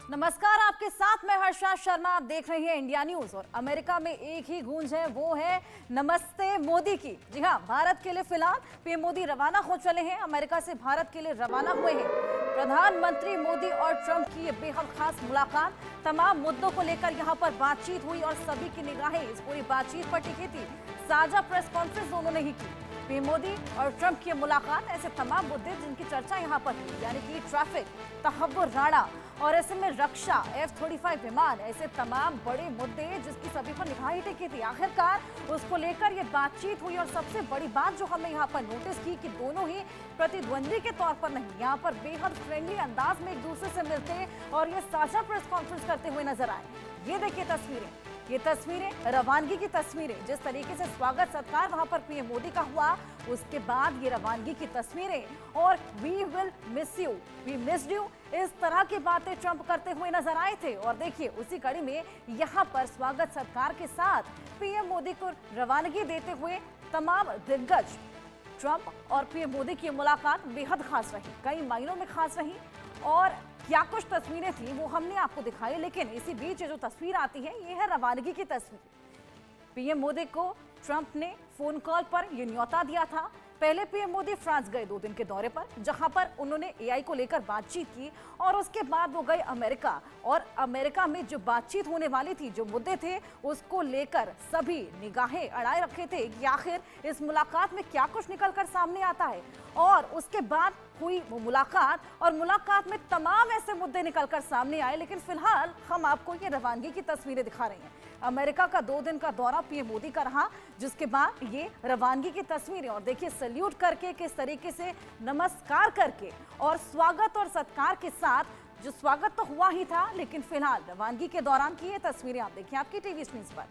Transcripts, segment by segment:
नमस्कार, आपके साथ मैं हर्षा शर्मा। आप देख रहे हैं इंडिया न्यूज। और अमेरिका में एक ही गूंज है, वो है नमस्ते मोदी की। जी हां, भारत के लिए फिलहाल पीएम मोदी रवाना हो चले हैं। अमेरिका से भारत के लिए रवाना हुए हैं। प्रधानमंत्री मोदी और ट्रंप की ये बेहद खास मुलाकात, तमाम मुद्दों को लेकर यहां पर बातचीत हुई और सभी की निगाहें इस पूरी बातचीत पर टिकी थी। साझा प्रेस कॉन्फ्रेंस दोनों ने ही की। पीएम मोदी और ट्रंप की मुलाकात, ऐसे तमाम मुद्दे जिनकी चर्चा यहां पर हुई, यानी कि ट्रैफिक, तहव्वुर राणा और ऐसे में रक्षा, F-35 विमान, ऐसे तमाम बड़े मुद्दे जिसकी सभी पर निगाहें टिकी थी। आखिरकार उसको लेकर ये बातचीत हुई और सबसे बड़ी बात जो हमने यहाँ पर नोटिस की कि दोनों ही प्रतिद्वंदी के तौर पर नहीं, यहाँ पर बेहद फ्रेंडली अंदाज में एक दूसरे से मिलते और ये साझा प्रेस कॉन्फ्रेंस करते हुए नजर आए। ये देखिए तस्वीरें, ये तस्वीरें रवानगी की तस्वीरें, जिस तरीके से स्वागत सत्कार वहां पर पीएम मोदी का हुआ, उसके बाद ये रवानगी की तस्वीरें और we will miss you, we missed you, इस तरह की बातें ट्रंप करते हुए नजर आए थे। और देखिए उसी कड़ी में यहाँ पर स्वागत सत्कार के साथ पीएम मोदी को रवानगी देते हुए तमाम दिग्गज। ट्रंप और पीएम मोदी की मुलाकात बेहद खास रही, कई मायनों में खास रही और क्या कुछ तस्वीरें थी वो हमने आपको दिखाई। लेकिन इसी बीच जो तस्वीर आती है ये है रवानगी की तस्वीर। पीएम मोदी को ट्रंप ने फोन कॉल पर यह न्योता दिया था। पहले पीएम मोदी फ्रांस गए 2 दिन के दौरे पर, जहां पर उन्होंने एआई को लेकर बातचीत की और उसके बाद वो गए अमेरिका। और अमेरिका में जो बातचीत होने वाली थी, जो मुद्दे थे, उसको लेकर सभी निगाहें अड़ाए रखे थे कि आखिर इस मुलाकात में क्या कुछ निकलकर सामने आता है। और उसके बाद हुई वो मुलाकात और मुलाकात में तमाम ऐसे मुद्दे निकलकर सामने आए। लेकिन फिलहाल हम आपको ये रवानगी की तस्वीरें दिखा रहे हैं। अमेरिका का 2 दिन का दौरा पीएम मोदी का रहा, जिसके बाद ये रवानगी की तस्वीरें। और देखिए सल्यूट करके, किस तरीके से नमस्कार करके और स्वागत और सत्कार के साथ, जो स्वागत तो हुआ ही था, लेकिन फिलहाल रवानगी के दौरान की ये तस्वीरें आप देखिए आपकी टीवी स्क्रीन पर।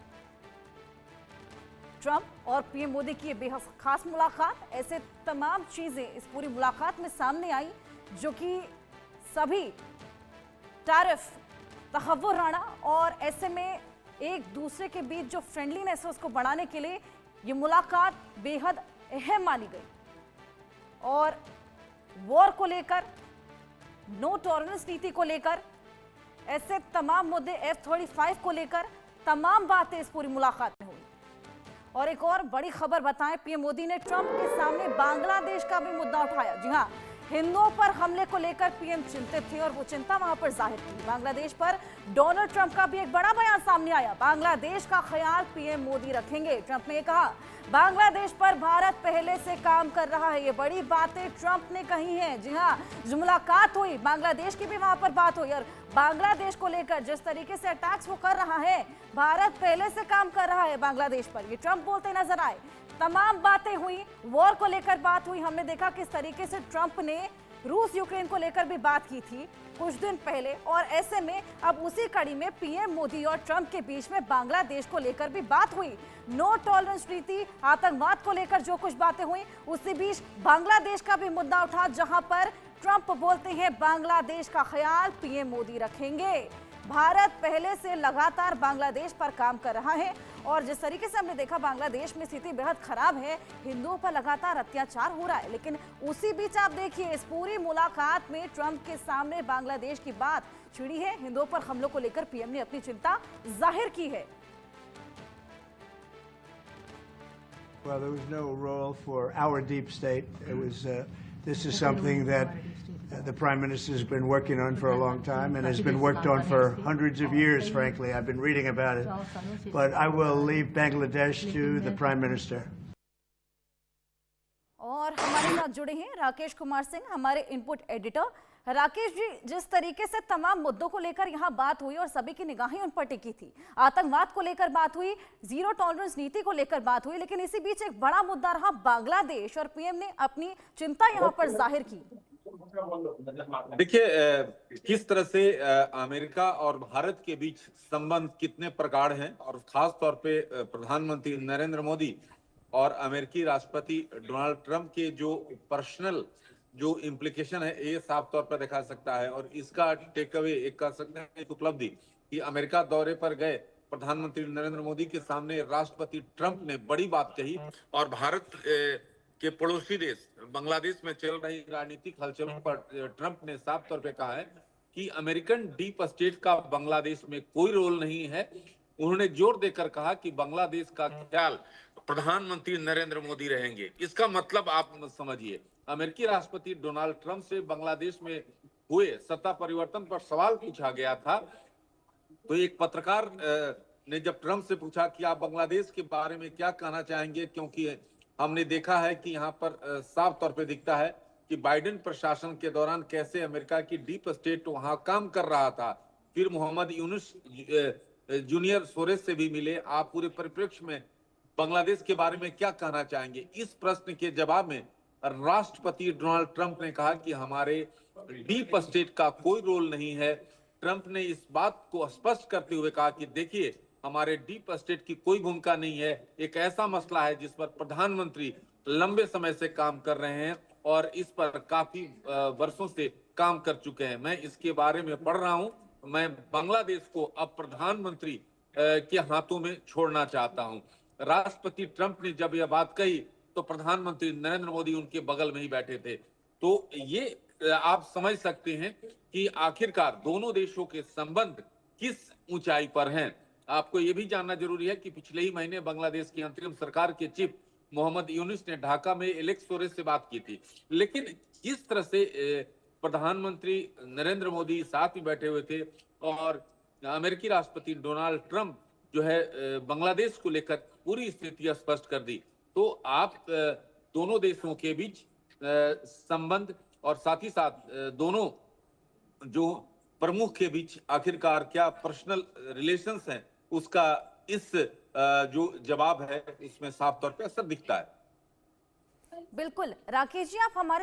ट्रंप और पीएम मोदी की बेहद खास मुलाकात, ऐसे तमाम चीजें इस पूरी मुलाकात में सामने आई, जो कि सभी टैरिफ, तहव्वुर राणा और ऐसे में एक दूसरे के बीच जो फ्रेंडलीनेस है उसको बढ़ाने के लिए ये मुलाकात बेहद अहम मानी गई। और वॉर को लेकर, नो टॉलरेंस नीति को लेकर, ऐसे तमाम मुद्दे, F-35 को लेकर तमाम बातें इस पूरी मुलाकात में हुई। और एक और बड़ी खबर बताएं, पीएम मोदी ने ट्रंप के सामने बांग्लादेश का भी मुद्दा उठाया। जी हां, हिंदुओं पर हमले को लेकर पीएम चिंतित थे और वो चिंता वहां पर जाहिर की। बांग्लादेश पर डोनाल्ड ट्रंप का भी एक बड़ा बयान सामने आया। बांग्लादेश का ख्याल पीएम मोदी रखेंगे। ट्रंप ने कहा बांग्लादेश पर भारत पहले से काम कर रहा है। ये बड़ी बातें ट्रंप ने कही हैं। जी हाँ, जो मुलाकात हुई, बांग्लादेश की भी वहां पर बात हुई और बांग्लादेश को लेकर जिस तरीके से अटैक्स वो कर रहा है, भारत पहले से काम कर रहा है बांग्लादेश पर, ये ट्रंप बोलते नजर आए। तमाम बातें हुई, वॉर को लेकर बात हुई। हमने देखा किस तरीके से ट्रंप ने रूस यूक्रेन को लेकर भी बात की थी कुछ दिन पहले। और ऐसे में अब उसी कड़ी में पीएम मोदी और ट्रंप के बीच में बांग्लादेश को लेकर भी बात हुई। नो टॉलरेंस नीति, आतंकवाद को लेकर जो कुछ बातें हुई, उसी बीच बांग्लादेश का भी मुद्दा उठा, जहां पर ट्रंप बोलते हैं बांग्लादेश का ख्याल पीएम मोदी रखेंगे। भारत पहले से लगातार बांग्लादेश पर काम कर रहा है और जिस तरीके से हमने देखा बांग्लादेश में स्थिति बेहद खराब है, हिंदुओं पर लगातार अत्याचार हो रहा है। लेकिन उसी बीच आप देखिए इस पूरी मुलाकात में ट्रंप के सामने बांग्लादेश की बात छिड़ी है। हिंदुओं पर हमलों को लेकर पीएम ने अपनी चिंता जाहिर की है। Well, there was no role for our deep state. It was this is something that the Prime Minister has been working on for a long time and has been worked on for hundreds of years, frankly. I've been reading about it. But I will leave Bangladesh to the Prime Minister. और हमारे साथ जुड़े हैं राकेश कुमार सिंह, हमारे input editor. Rakesh ji, जिस तरीके से तमाम मुद्दों को लेकर यहाँ बात हुई और सभी की निगाहें उन पर टिकी थी, आतंकवाद को लेकर बात हुई, जीरो टॉलरेंस नीति को लेकर बात हुई, लेकिन इसी बीच एक बड़ा मुद्दा रहा बांग्लादेश और पीएम ने अपनी चिंता यहाँ पर जाहिर की। देखिए किस तरह से अमेरिका और भारत के बीच संबंध कितने प्रगाढ़ हैं और खास तौर पे प्रधानमंत्री नरेंद्र मोदी और अमेरिकी राष्ट्रपति डोनाल्ड ट्रंप के जो पर्सनल जो इम्प्लीकेशन है, ये साफ तौर पर दिखा सकता है। और इसका टेक अवे एक कर सकते हैं, एक उपलब्धि कि अमेरिका दौरे पर गए प्रधानमंत्री नरेंद्र मोदी के सामने राष्ट्रपति ट्रंप ने बड़ी बात कही और भारत के पड़ोसी देश बांग्लादेश में चल रही राजनीतिक हलचलों पर ट्रंप ने साफ तौर पे कहा है कि अमेरिकन डीप स्टेट का बांग्लादेश में कोई रोल नहीं है। उन्होंने जोर देकर कहा कि बांग्लादेश का ख्याल प्रधानमंत्री नरेंद्र मोदी रहेंगे। इसका मतलब आप समझिए, अमेरिकी राष्ट्रपति डोनाल्ड ट्रंप से बांग्लादेश में हुए सत्ता परिवर्तन पर सवाल पूछा गया था, तो एक पत्रकार ने जब ट्रंप से पूछा कि आप बांग्लादेश के बारे में क्या कहना चाहेंगे, क्योंकि हमने देखा है कि यहाँ पर साफ तौर पे दिखता है कि बाइडेन प्रशासन के दौरान कैसे अमेरिका की डीप स्टेट वहां काम कर रहा था। फिर मोहम्मद यूनुस जूनियर सोरेस से भी मिले। आप पूरे परिप्रेक्ष्य में बांग्लादेश के बारे में क्या कहना चाहेंगे? इस प्रश्न के जवाब में राष्ट्रपति डोनाल्ड ट्रंप ने कहा कि हमारे डीप स्टेट का कोई रोल नहीं है। ट्रंप ने इस बात को स्पष्ट करते हुए कहा कि देखिए, हमारे डीप स्टेट की कोई भूमिका नहीं है। एक ऐसा मसला है जिस पर प्रधानमंत्री लंबे समय से काम कर रहे हैं और इस पर काफी वर्षों से काम कर चुके हैं। मैं इसके बारे में पढ़ रहा हूं। मैं बांग्लादेश को अब प्रधानमंत्री के हाथों में छोड़ना चाहता हूं। राष्ट्रपति ट्रंप ने जब यह बात कही तो प्रधानमंत्री नरेंद्र मोदी उनके बगल में ही बैठे थे। तो ये आप समझ सकते हैं कि आखिरकार दोनों देशों के संबंध किस ऊंचाई पर हैं। आपको यह भी जानना जरूरी है कि पिछले ही महीने बांग्लादेश की अंतरिम सरकार के चीफ मोहम्मद यूनुस ने ढाका में एलेक्स सोरेस से बात की थी, लेकिन जिस तरह से प्रधानमंत्री नरेंद्र मोदी साथ में बैठे हुए थे और अमेरिकी राष्ट्रपति डोनाल्ड ट्रंप जो है बांग्लादेश को लेकर पूरी स्थिति स्पष्ट कर दी, तो आप दोनों देशों के बीच संबंध और साथ ही साथ दोनों जो प्रमुख के बीच आखिरकार क्या पर्सनल रिलेशंस हैं, उसका इस जो जवाब है इसमें साफ तौर पे असर दिखता है। बिल्कुल राकेश जी, आप हमारे